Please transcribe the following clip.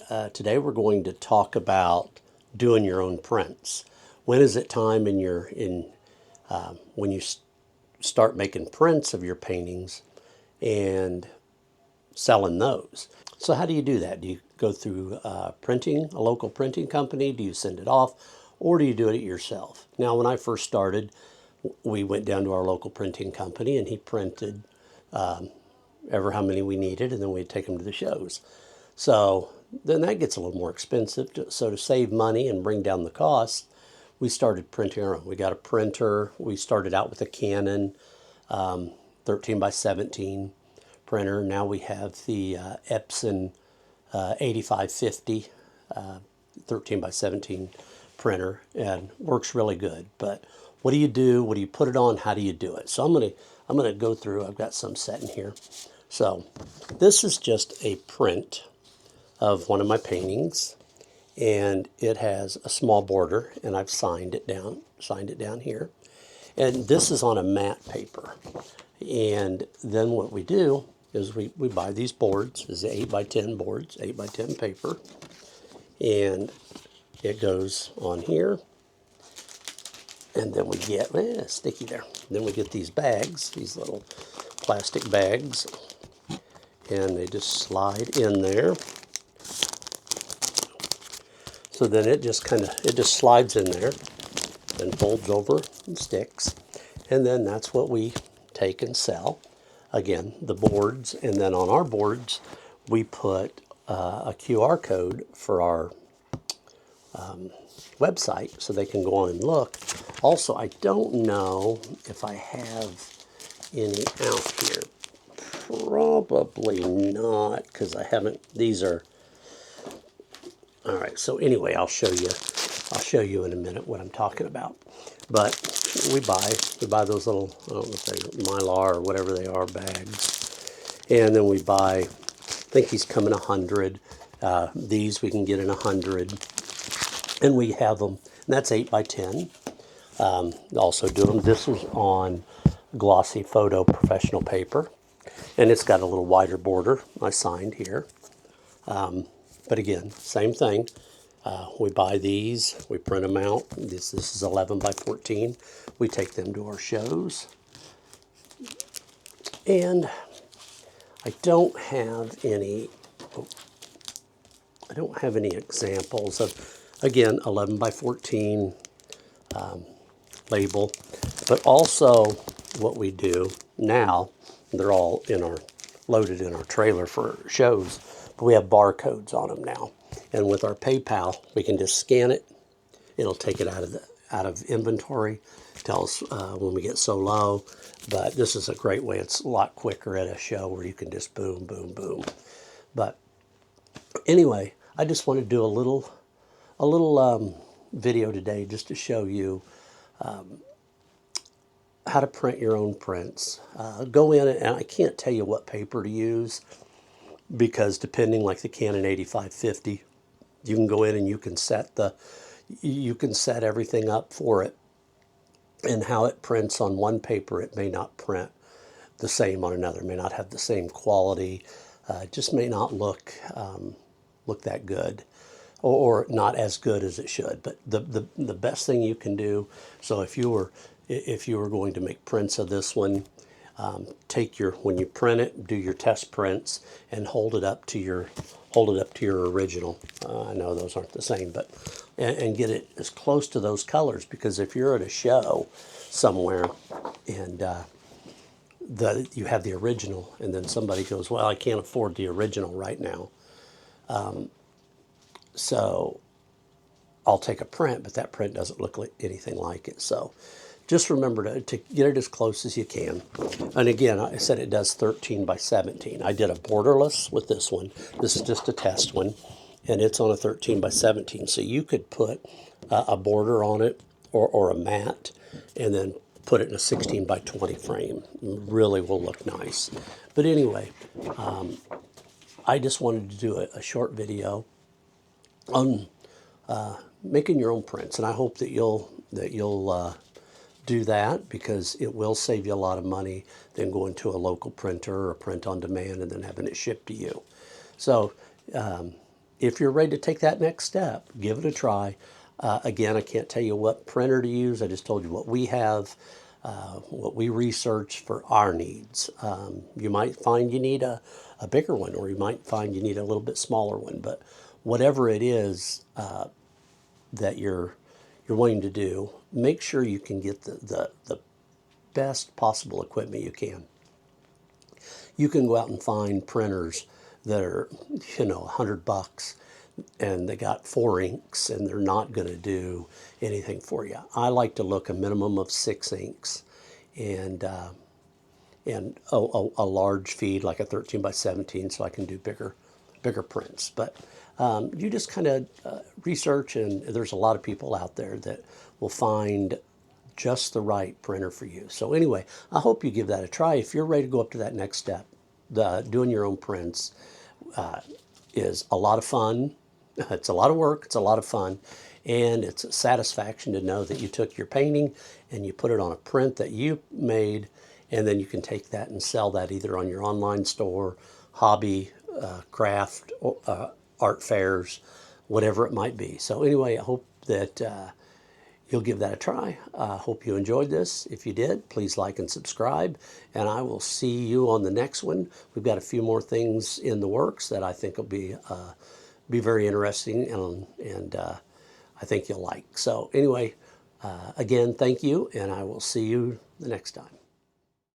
Today we're going to talk about doing your own prints. When is it time when you start making prints of your paintings and selling those? So how do you do that? Do you go through printing, a local printing company? Do you send it off, or do you do it yourself? Now, when I first started, we went down to our local printing company, and he printed ever how many we needed, and then we'd take them to the shows. So then that gets a little more expensive. So to save money and bring down the cost, we started printing our own. We got a printer. We started out with a Canon 13 by 17 printer. Now we have the Epson 8550 13 by 17 printer, and works really good. But what do you do? What do you put it on? How do you do it? So I'm gonna go through. I've got some set in here. So this is just a print of one of my paintings, and it has a small border, and I've signed it down here. And this is on a matte paper. And then what we do is we buy these boards. This is 8 by 10 boards, 8 by 10 paper, and it goes on here. And then we get sticky there. Then we get these bags, these little plastic bags, and they just slide in there. So then it just slides in there and folds over and sticks. And then that's what we take and sell. Again, the boards, and then on our boards, we put a QR code for our website so they can go on and look. Also, I don't know if I have any out here. Probably not, because I haven't. These are all right. So anyway, I'll show you in a minute what I'm talking about. But we buy those little, I don't know if they're Mylar or whatever they are, bags, and then we buy. I think these come in 100. These we can get in 100, and we have them. And that's 8 by 10. Also do them. This was on glossy photo professional paper, and it's got a little wider border. I signed here. But again, same thing. We buy these, we print them out. This is 11 by 14. We take them to our shows. And I don't have any examples of, again, 11 by 14 label. But also what we do now, they're all loaded in our trailer for shows. But we have barcodes on them now, and with our PayPal, we can just scan it. It'll take it out of inventory, tell us when we get so low. But this is a great way. It's a lot quicker at a show where you can just boom, boom, boom. But anyway, I just want to do a little video today just to show you how to print your own prints. Go in, and I can't tell you what paper to use, because depending, like the Canon 8550, you can go in and you can set everything up for it, and how it prints on one paper, it may not print the same on another. It may not have the same quality. It just may not look that good, or not as good as it should. But the best thing you can do. So if you were going to make prints of this one, when you print it, do your test prints and hold it up to your original. I know those aren't the same, but and get it as close to those colors, because if you're at a show somewhere and you have the original, and then somebody goes, well, I can't afford the original right now, so I'll take a print, but that print doesn't look like anything like it. So just remember to get it as close as you can. And again, I said it does 13 by 17. I did a borderless with this one. This is just a test one, and it's on a 13 by 17. So you could put a border on it, or a matte, and then put it in a 16 by 20 frame. It really will look nice. But anyway, I just wanted to do a short video on making your own prints, and I hope that you'll do that, because it will save you a lot of money than going to a local printer or print on demand and then having it shipped to you. So if you're ready to take that next step, give it a try. Again, I can't tell you what printer to use. I just told you what we have, what we research for our needs. You might find you need a bigger one, or you might find you need a little bit smaller one. But whatever it is that you're wanting to do, make sure you can get the best possible equipment you can. You can go out and find printers that are, $100, and they got 4 inks, and they're not going to do anything for you. I like to look a minimum of 6 inks, and a large feed like a 13 by 17, so I can do bigger prints. But you just kind of research, and there's a lot of people out there that will find just the right printer for you. So anyway, I hope you give that a try. If you're ready to go up to that next step, doing your own prints is a lot of fun. It's a lot of work, it's a lot of fun, and it's a satisfaction to know that you took your painting and you put it on a print that you made, and then you can take that and sell that either on your online store, hobby, craft, art fairs, whatever it might be. So anyway, I hope that you'll give that a try. I hope you enjoyed this. If you did, please like and subscribe, and I will see you on the next one. We've got a few more things in the works that I think will be very interesting, and I think you'll like. So anyway, again, thank you, and I will see you the next time.